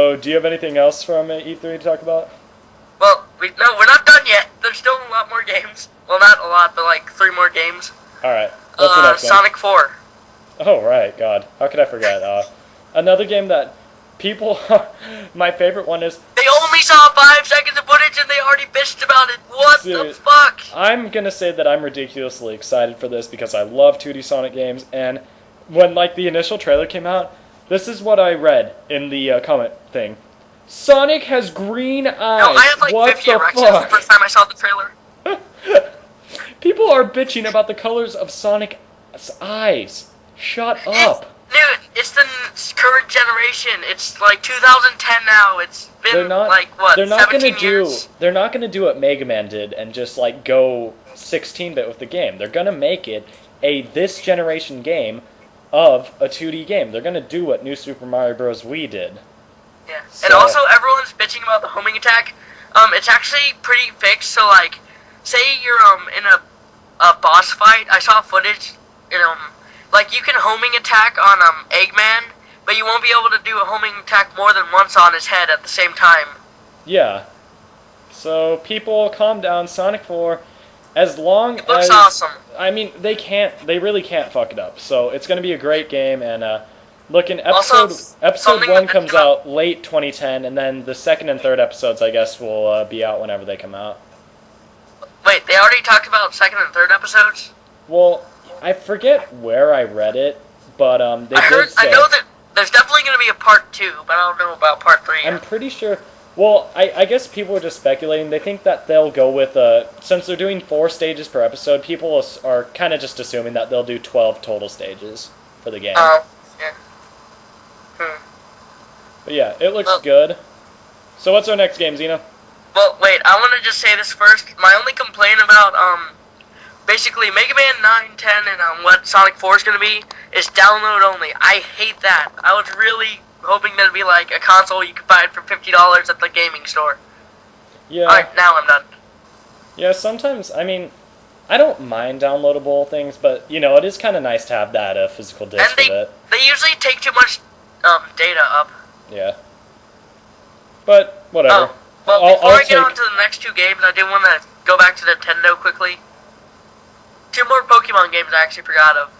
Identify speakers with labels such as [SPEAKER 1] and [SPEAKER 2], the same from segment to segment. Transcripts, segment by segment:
[SPEAKER 1] So, do you have anything else from E3 to talk about?
[SPEAKER 2] Well, no, we're not done yet. There's still a lot more games. Well, not a lot, but like 3 more games.
[SPEAKER 1] Alright, what's the next one?
[SPEAKER 2] Sonic 4.
[SPEAKER 1] Oh, right, God. How could I forget? Another game that people... my favorite one is...
[SPEAKER 2] They only saw 5 seconds of footage and they already bitched about it. What the fuck?
[SPEAKER 1] I'm gonna say that I'm ridiculously excited for this because I love 2D Sonic games, and when, like, the initial trailer came out, this is what I read in the comment thing. Sonic has green eyes.
[SPEAKER 2] No, I have like
[SPEAKER 1] what
[SPEAKER 2] 50
[SPEAKER 1] the
[SPEAKER 2] erections
[SPEAKER 1] fuck?
[SPEAKER 2] the first time I saw the trailer.
[SPEAKER 1] People are bitching about the colors of Sonic's eyes. Shut up.
[SPEAKER 2] Dude, it's the current generation. It's like 2010 now. It's been like, what, 17 years?
[SPEAKER 1] They're not gonna do what Mega Man did and just like go 16-bit with the game. They're gonna make it a this generation game of a 2D game. They're gonna do what New Super Mario Bros. Wii did.
[SPEAKER 2] Yeah, and also everyone's bitching about the homing attack. It's actually pretty fixed. So like, say you're in a boss fight. I saw footage. Like you can homing attack on Eggman, but you won't be able to do a homing attack more than once on his head at the same time.
[SPEAKER 1] Yeah. So people, calm down. Sonic 4, as long
[SPEAKER 2] it looks
[SPEAKER 1] as
[SPEAKER 2] awesome.
[SPEAKER 1] I mean, they really can't fuck it up. So it's gonna be a great game, and looking episode 1 comes out late 2010, and then the 2nd and 3rd episodes, I guess, will be out whenever they come out.
[SPEAKER 2] Wait, they already talked about 2nd and 3rd episodes?
[SPEAKER 1] Well, I forget where I read it, but they did say...
[SPEAKER 2] I know that there's definitely going to be a part 2, but I don't know about part 3 yet.
[SPEAKER 1] I'm pretty sure... Well, I guess people are just speculating. They think that they'll go with... since they're doing 4 stages per episode, people are kind of just assuming that they'll do 12 total stages for the game.
[SPEAKER 2] Oh, yeah.
[SPEAKER 1] But yeah, it looks good. So what's our next game, Zeno?
[SPEAKER 2] Well, wait, I want to just say this first. My only complaint about, basically Mega Man 9, 10, and what Sonic 4 is going to be is download only. I hate that. I was really hoping that it'd be like a console you could buy it for $50 at the gaming store.
[SPEAKER 1] Yeah.
[SPEAKER 2] Alright, now I'm done.
[SPEAKER 1] Yeah, sometimes, I mean, I don't mind downloadable things, but, you know, it is kind of nice to have that physical disc with it.
[SPEAKER 2] They usually take too much data up.
[SPEAKER 1] Yeah. But, whatever.
[SPEAKER 2] Oh, well, before I get on to the next 2 games, I did want to go back to Nintendo quickly. 2 more Pokemon games I actually forgot of.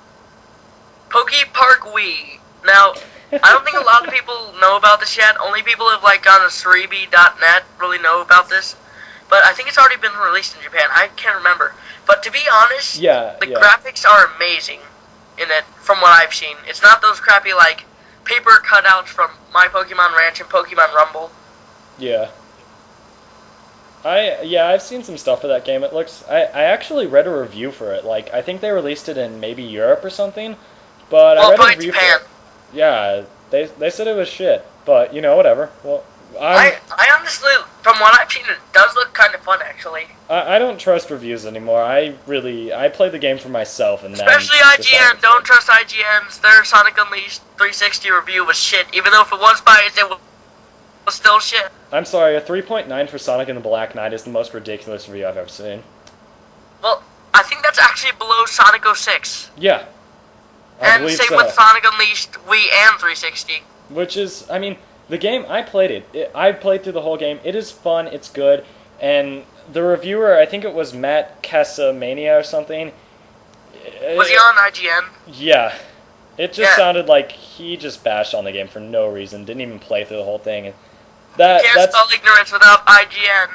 [SPEAKER 2] Poke Park Wii. Now, I don't think a lot of people know about this yet. Only people who have like gone to Cerebi.net really know about this. But I think it's already been released in Japan. I can't remember. But to be honest, the graphics are amazing in it from what I've seen. It's not those crappy like paper cutouts from My Pokemon Ranch and Pokemon Rumble.
[SPEAKER 1] Yeah. I've seen some stuff for that game. It looks... I actually read a review for it. Like, I think they released it in maybe Europe or something. But I read a review
[SPEAKER 2] Japan.
[SPEAKER 1] for it. Yeah, they said it was shit. But, you know, whatever. Well,
[SPEAKER 2] I honestly, from what I've seen, it does look kind of fun, actually.
[SPEAKER 1] I don't trust reviews anymore. I play the game for myself, and
[SPEAKER 2] especially IGN. Don't trust IGN's. Their Sonic Unleashed 360 review was shit. Even though if it was biased, it was still shit.
[SPEAKER 1] I'm sorry, a 3.9 for Sonic and the Black Knight is the most ridiculous review I've ever seen.
[SPEAKER 2] Well, I think that's actually below Sonic 06.
[SPEAKER 1] Yeah.
[SPEAKER 2] And same with Sonic Unleashed Wii and 360.
[SPEAKER 1] Which is, I mean, the game, I played it. I played through the whole game. It is fun, it's good, and the reviewer, I think it was Matt Casamania or something.
[SPEAKER 2] Was he on IGN?
[SPEAKER 1] Yeah. It just sounded like he just bashed on the game for no reason, didn't even play through the whole thing.
[SPEAKER 2] Can't spell ignorance without IGN.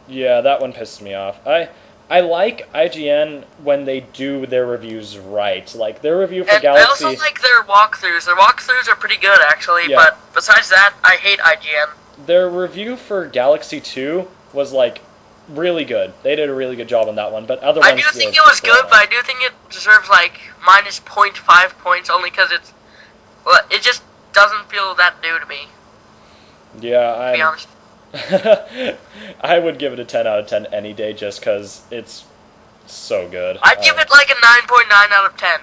[SPEAKER 1] Yeah, that one pisses me off. I like IGN when they do their reviews right. Like, their review for Galaxy...
[SPEAKER 2] I also like their walkthroughs. Their walkthroughs are pretty good, actually, but besides that, I hate IGN.
[SPEAKER 1] Their review for Galaxy 2 was, like, really good. They did a really good job on that one, but other ones...
[SPEAKER 2] I do think it was good, but I do think it deserves, like, minus 0.5 points, only because it's... Well, it just doesn't feel that new to me.
[SPEAKER 1] Yeah,
[SPEAKER 2] to be honest.
[SPEAKER 1] I would give it a 10 out of 10 any day just because it's so good.
[SPEAKER 2] I'd give it like a 9.9 out of 10.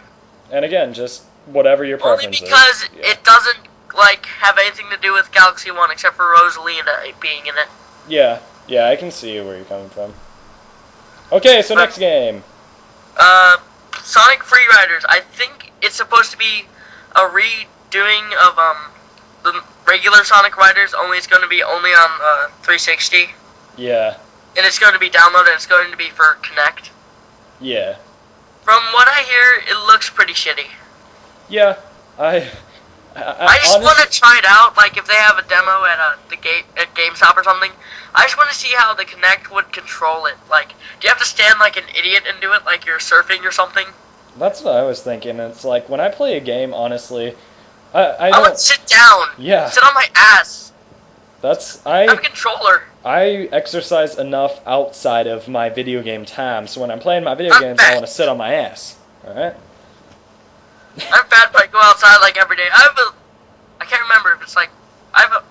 [SPEAKER 1] And again, just whatever your preference is.
[SPEAKER 2] Only because it doesn't like have anything to do with Galaxy 1 except for Rosalina being in it.
[SPEAKER 1] Yeah, I can see where you're coming from. Okay, so next game.
[SPEAKER 2] Sonic Free Riders. I think it's supposed to be a redoing of regular Sonic Riders, only it's going to be only on 360.
[SPEAKER 1] Yeah.
[SPEAKER 2] And it's going to be downloaded, and it's going to be for Kinect.
[SPEAKER 1] Yeah.
[SPEAKER 2] From what I hear, it looks pretty shitty.
[SPEAKER 1] Yeah, I
[SPEAKER 2] just want to try it out, like if they have a demo at at GameStop or something. I just want to see how the Kinect would control it. Like, do you have to stand like an idiot and do it like you're surfing or something?
[SPEAKER 1] That's what I was thinking. It's like, when I play a game, honestly, I
[SPEAKER 2] want to sit down.
[SPEAKER 1] Yeah.
[SPEAKER 2] Sit on my ass. I have a controller.
[SPEAKER 1] I exercise enough outside of my video game time, so when I'm playing my video games, I want to sit on my ass. Alright?
[SPEAKER 2] I'm fat, but I go outside like every day. I can't remember if it's like, I have a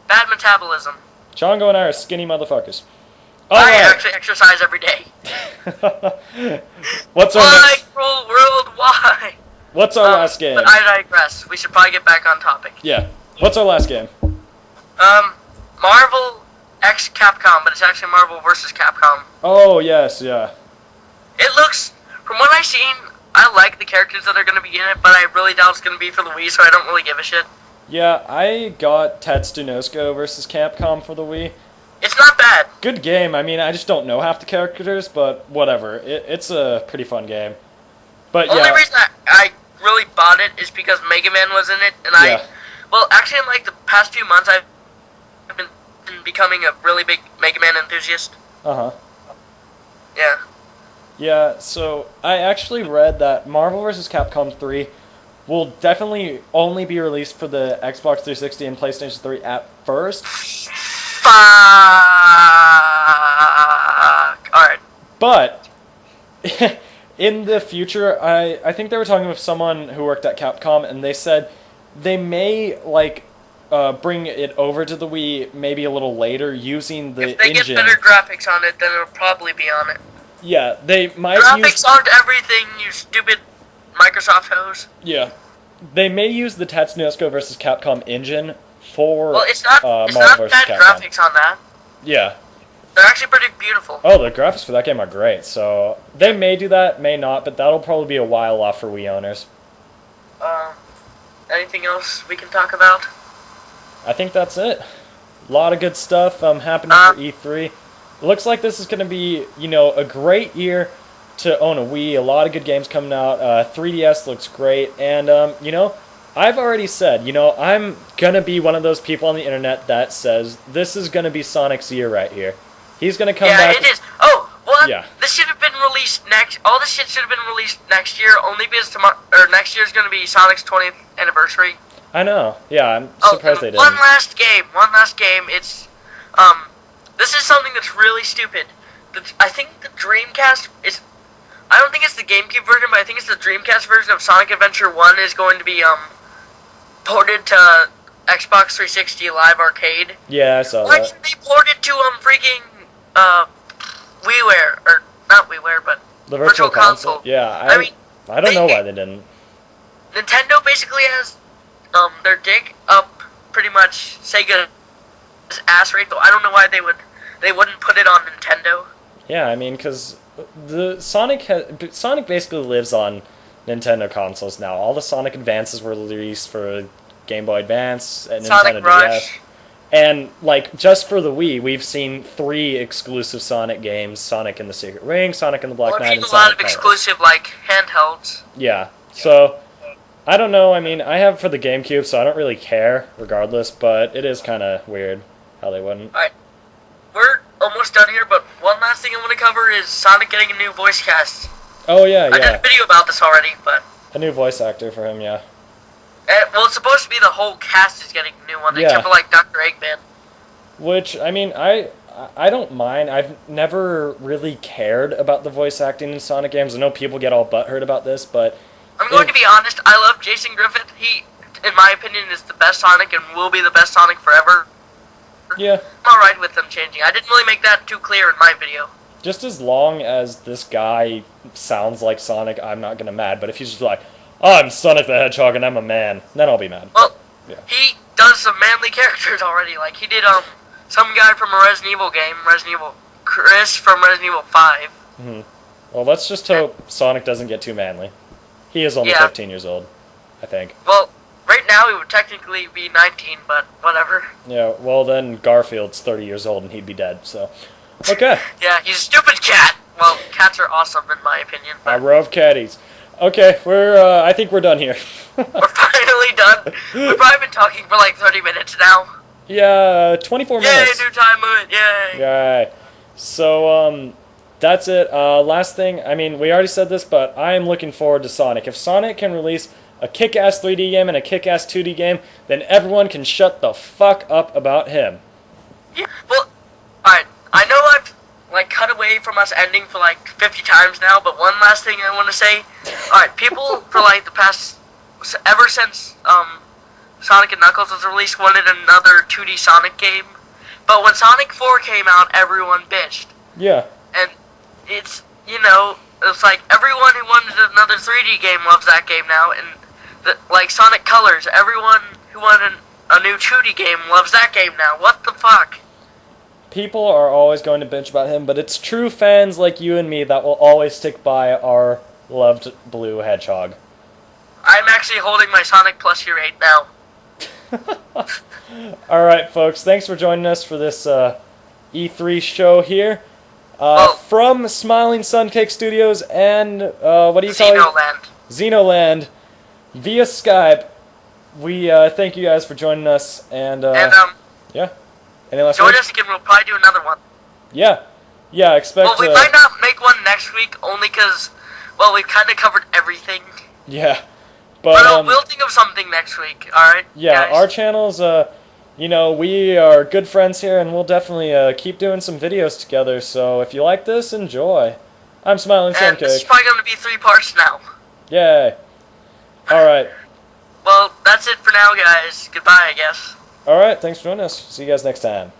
[SPEAKER 2] bad metabolism.
[SPEAKER 1] Chongo and I are skinny motherfuckers.
[SPEAKER 2] I actually exercise every day.
[SPEAKER 1] What's our next?
[SPEAKER 2] Rule worldwide.
[SPEAKER 1] What's our last game?
[SPEAKER 2] But I digress. We should probably get back on topic.
[SPEAKER 1] Yeah. What's our last game?
[SPEAKER 2] Marvel X Capcom, but it's actually Marvel vs. Capcom.
[SPEAKER 1] Oh, yes, yeah.
[SPEAKER 2] It looks, from what I've seen, I like the characters that are going to be in it, but I really doubt it's going to be for the Wii, so I don't really give a shit.
[SPEAKER 1] Yeah, I got Tetsunosuke vs. Capcom for the Wii.
[SPEAKER 2] It's not bad.
[SPEAKER 1] Good game. I mean, I just don't know half the characters, but whatever. It's a pretty fun game. But
[SPEAKER 2] the only reason I really bought it is because Mega Man was in it, and well, actually, in like the past few months, I've been becoming a really big Mega Man enthusiast.
[SPEAKER 1] Uh-huh.
[SPEAKER 2] Yeah.
[SPEAKER 1] Yeah, so I actually read that Marvel vs. Capcom 3 will definitely only be released for the Xbox 360 and PlayStation 3 at first.
[SPEAKER 2] Fuck. Alright.
[SPEAKER 1] But in the future, I think they were talking with someone who worked at Capcom, and they said they may, like, bring it over to the Wii maybe a little later using the engine.
[SPEAKER 2] If they get better graphics on it, then it'll probably be on it.
[SPEAKER 1] Yeah, they might
[SPEAKER 2] Graphics aren't everything, you stupid Microsoft hoes.
[SPEAKER 1] Yeah. They may use the Tetsunosuke vs. Capcom engine for
[SPEAKER 2] it's not
[SPEAKER 1] Marvel vs.
[SPEAKER 2] bad
[SPEAKER 1] Capcom.
[SPEAKER 2] graphics on that.
[SPEAKER 1] Yeah.
[SPEAKER 2] They're actually pretty beautiful.
[SPEAKER 1] Oh, the graphics for that game are great, so they may do that, may not, but that'll probably be a while off for Wii owners.
[SPEAKER 2] Anything else we can talk about?
[SPEAKER 1] I think that's it. A lot of good stuff happening for E3. Looks like this is going to be, a great year to own a Wii. A lot of good games coming out. 3DS looks great. And, I've already said, I'm going to be one of those people on the internet that says this is going to be Sonic's year right here. He's going to come back.
[SPEAKER 2] Yeah, it is. Oh, well,
[SPEAKER 1] yeah.
[SPEAKER 2] This should have been released next. All this shit should have been released next year, only because next year is going to be Sonic's 20th anniversary.
[SPEAKER 1] I know. Yeah, I'm surprised they didn't.
[SPEAKER 2] One last game. It's, this is something that's really stupid. I think the Dreamcast is, I don't think it's the GameCube version, but I think it's the Dreamcast version of Sonic Adventure 1 is going to be, ported to Xbox 360 Live Arcade.
[SPEAKER 1] Yeah, I saw that.
[SPEAKER 2] Why didn't they port it to, freaking, WiiWare, or not WiiWare, but
[SPEAKER 1] the Virtual Console? Yeah, I don't know why they didn't.
[SPEAKER 2] Nintendo basically has, their dick up pretty much Sega's ass rate, though I don't know why they wouldn't put it on Nintendo.
[SPEAKER 1] Yeah, I mean, because Sonic basically lives on Nintendo consoles now. All the Sonic Advances were released for Game Boy Advance and Nintendo DS. And, just for the Wii, we've seen 3 exclusive Sonic games. Sonic and the Secret Ring, Sonic and the Black Knight, and Sonic
[SPEAKER 2] a lot of exclusive, handhelds.
[SPEAKER 1] Yeah, so, I don't know, I mean, I have for the GameCube, so I don't really care, regardless, but it is kind of weird how they wouldn't.
[SPEAKER 2] Alright, we're almost done here, but one last thing I want to cover is Sonic getting a new voice cast.
[SPEAKER 1] Oh, yeah.
[SPEAKER 2] I did a video about this already, but...
[SPEAKER 1] A new voice actor for him, yeah.
[SPEAKER 2] Well, it's supposed to be the whole cast is getting a new one, except for, Dr. Eggman.
[SPEAKER 1] Which, I mean, I don't mind. I've never really cared about the voice acting in Sonic games. I know people get all butthurt about this, but...
[SPEAKER 2] I'm going to be honest, I love Jason Griffith. He, in my opinion, is the best Sonic and will be the best Sonic forever.
[SPEAKER 1] Yeah.
[SPEAKER 2] I'm alright with them changing. I didn't really make that too clear in my video.
[SPEAKER 1] Just as long as this guy sounds like Sonic, I'm not gonna mad. But if he's just like, oh, I'm Sonic the Hedgehog and I'm a man, then I'll be mad.
[SPEAKER 2] Well, he does some manly characters already. He did, some guy from a Resident Evil game, Chris from Resident Evil 5.
[SPEAKER 1] Mm-hmm. Well, let's just hope Sonic doesn't get too manly. He is only 15 years old, I think.
[SPEAKER 2] Well, Right now, he would technically be 19, but whatever.
[SPEAKER 1] Yeah, well then Garfield's 30 years old and he'd be dead, so. Okay.
[SPEAKER 2] Yeah, he's a stupid cat. Well, cats are awesome in my opinion.
[SPEAKER 1] I love catties. Okay, I think we're done here.
[SPEAKER 2] We're finally done. We've probably been talking for like 30 minutes now.
[SPEAKER 1] Yeah, 24 minutes.
[SPEAKER 2] Yay, new time limit, yay.
[SPEAKER 1] Yay. So, that's it. Last thing, I mean, we already said this, but I am looking forward to Sonic. If Sonic can release a kick-ass 3D game and a kick-ass 2D game, then everyone can shut the fuck up about him.
[SPEAKER 2] Yeah, well, alright, I know I've, like, cut away from us ending for, like, 50 times now, but one last thing I want to say. Alright, people for, like, the past, ever since, Sonic and Knuckles was released, wanted another 2D Sonic game. But when Sonic 4 came out, everyone bitched.
[SPEAKER 1] Yeah.
[SPEAKER 2] And it's, you know, it's like everyone who wanted another 3D game loves that game now. And, like, Sonic Colors, everyone who wanted a new 2D game loves that game now. What the fuck?
[SPEAKER 1] People are always going to bitch about him, but it's true fans like you and me that will always stick by our loved blue hedgehog.
[SPEAKER 2] I'm actually holding my Sonic plushie right now.
[SPEAKER 1] Alright, folks, thanks for joining us for this E3 show here. From SmilingSuncake Studios and, what do you call it? Zenoland. Via Skype. We thank you guys for joining us, and yeah. Any last
[SPEAKER 2] join
[SPEAKER 1] words?
[SPEAKER 2] us again, we'll probably do another one.
[SPEAKER 1] Yeah. Yeah, expect...
[SPEAKER 2] Well, we might not make one next week, only because, well, we've kind of covered everything.
[SPEAKER 1] Yeah. But
[SPEAKER 2] we'll think of something next week, alright?
[SPEAKER 1] Yeah,
[SPEAKER 2] guys?
[SPEAKER 1] our channel's, you know, we are good friends here, and we'll definitely keep doing some videos together, so if you like this, enjoy. I'm SmilingSuncake.
[SPEAKER 2] And this is probably going to be 3 parts now.
[SPEAKER 1] Yay. Alright.
[SPEAKER 2] Well, that's it for now, guys. Goodbye, I guess.
[SPEAKER 1] Alright, thanks for joining us. See you guys next time.